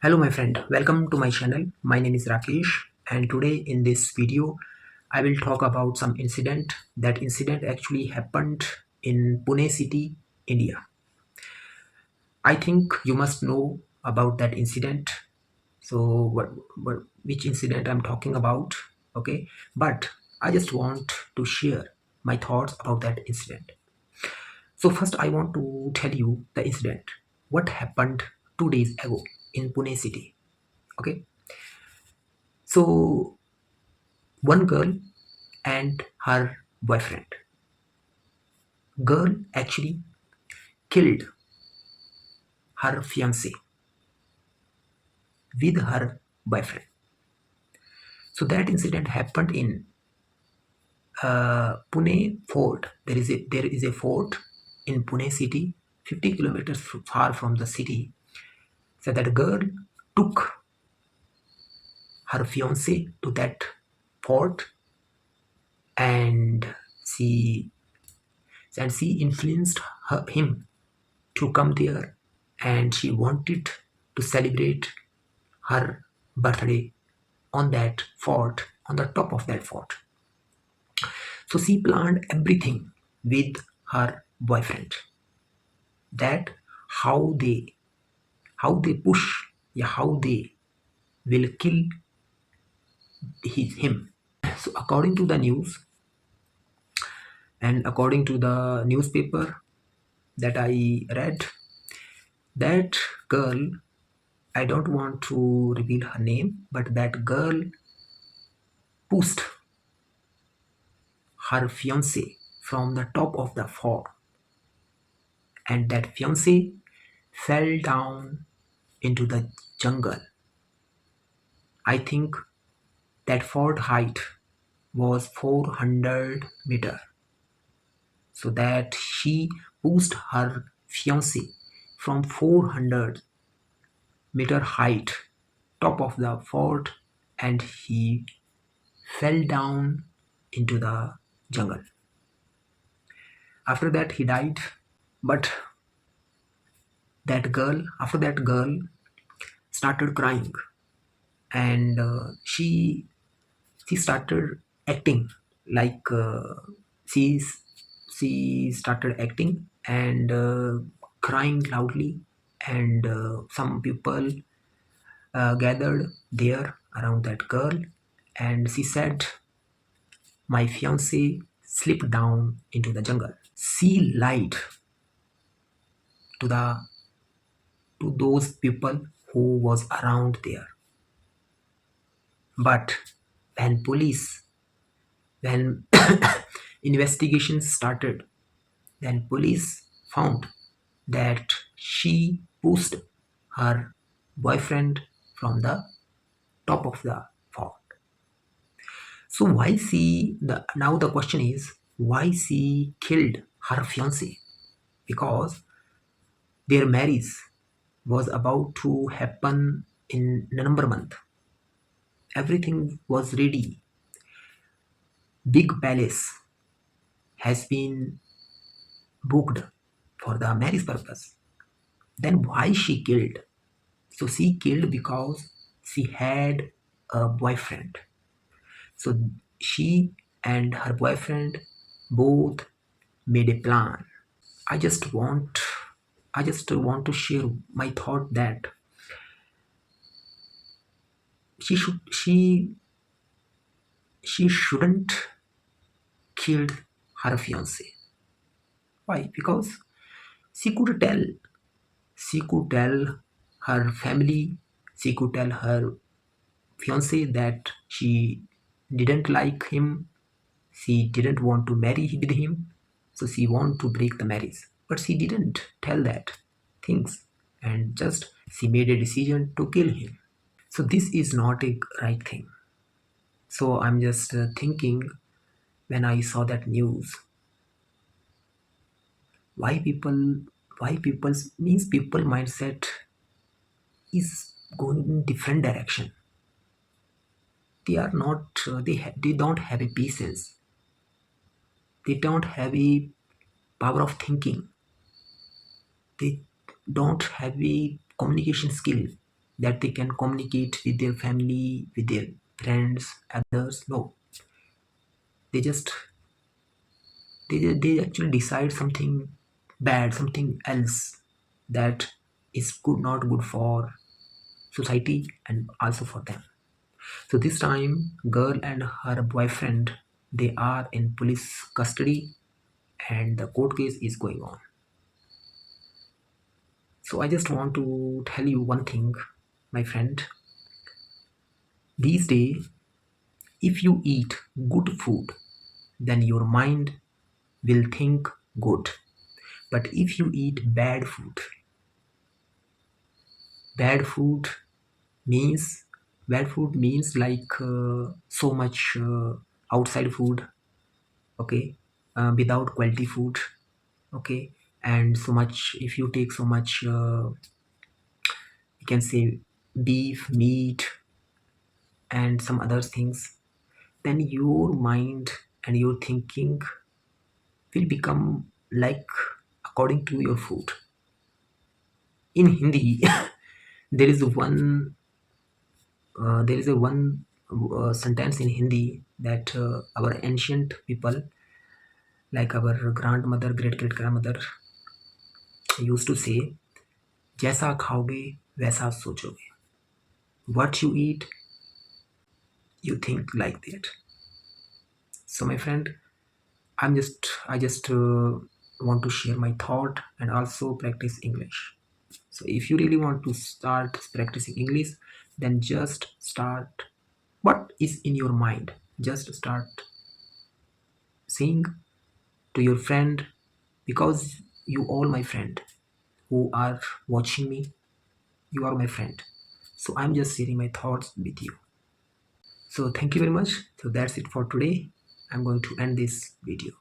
Hello my friend, welcome to my channel. My name is Rakesh and today in this video I will talk about some incident. That incident actually happened in Pune city, India. I think you must know about that incident. So which incident I'm talking about, okay? But I just want to share my thoughts about that incident. So first I want to tell you the incident. What happened 2 days ago in Pune city, okay? So one girl and her boyfriend. Girl actually killed her fiance with her boyfriend. So that incident happened in Pune fort. There is a fort in Pune city, 50 kilometers far from the city. So that girl took her fiance to that fort and she she influenced him to come there, and she wanted to celebrate her birthday on that fort, on the top of that fort. So she planned everything with her boyfriend. That how they push, yeah, how they will kill him. So according to the news and according to the newspaper that I read, that girl, I don't want to reveal her name, but that girl pushed her fiance from the top of the fort, and that fiance fell down into the jungle. I think that fort height was 400 meter, so that she pushed her fiance from 400-meter height, top of the fort, and he fell down into the jungle. After that, he died. But after that girl started crying, and she started acting like she started acting and crying loudly, and some people gathered there around that girl, and she said, my fiance slipped down into the jungle. She lied to the to those people who was around there. But when when investigations started, then police found that she pushed her boyfriend from the top of the fort. So why she the now the question is, why she killed her fiance? Because their marriage was about to happen in November month. Everything was ready. Big palace has been booked for the marriage purpose. Then why she killed? So she killed because she had a boyfriend. So she and her boyfriend both made a plan. I just want I just want to share my thought that she shouldn't killed her fiance. Why? Because she could tell she could tell her family, she could tell her fiance that she didn't like him, she didn't want to marry with him, so she want to break the marriage. But she didn't tell that things, and just she made a decision to kill him. So this is not a right thing. So I'm just thinking, when I saw that news, why people why people's means people mindset is going in different direction. They are not they don't have a patience, they don't have a power of thinking, they don't have a communication skill, that they can communicate with their family, with their friends, others. No, they just they actually decide something bad, something else that is good, not good for society and also for them. So this time, girl and her boyfriend, they are in police custody and the court case is going on. So I just want to tell you one thing, my friend. These days, if you eat good food, then your mind will think good. But if you eat bad food means bad food means like so much outside food, okay, without quality food, okay, and so much if you take so much you can say beef, meat, and some other things, then your mind and your thinking will become like according to your food. In Hindi, there is one sentence in Hindi that our ancient people, like our grandmother, great great grandmother, used to say, "जैसा खाओगे वैसा सोचोगे." What you eat, you think like that. So, my friend, I just want to share my thought and also practice English. So, if you really want to start practicing English, then just start what is in your mind. Just start saying to your friend, because you all my friend who are watching me, you are my friend. So I'm just sharing my thoughts with you. So thank you very much. So that's it for today. I'm going to end this video.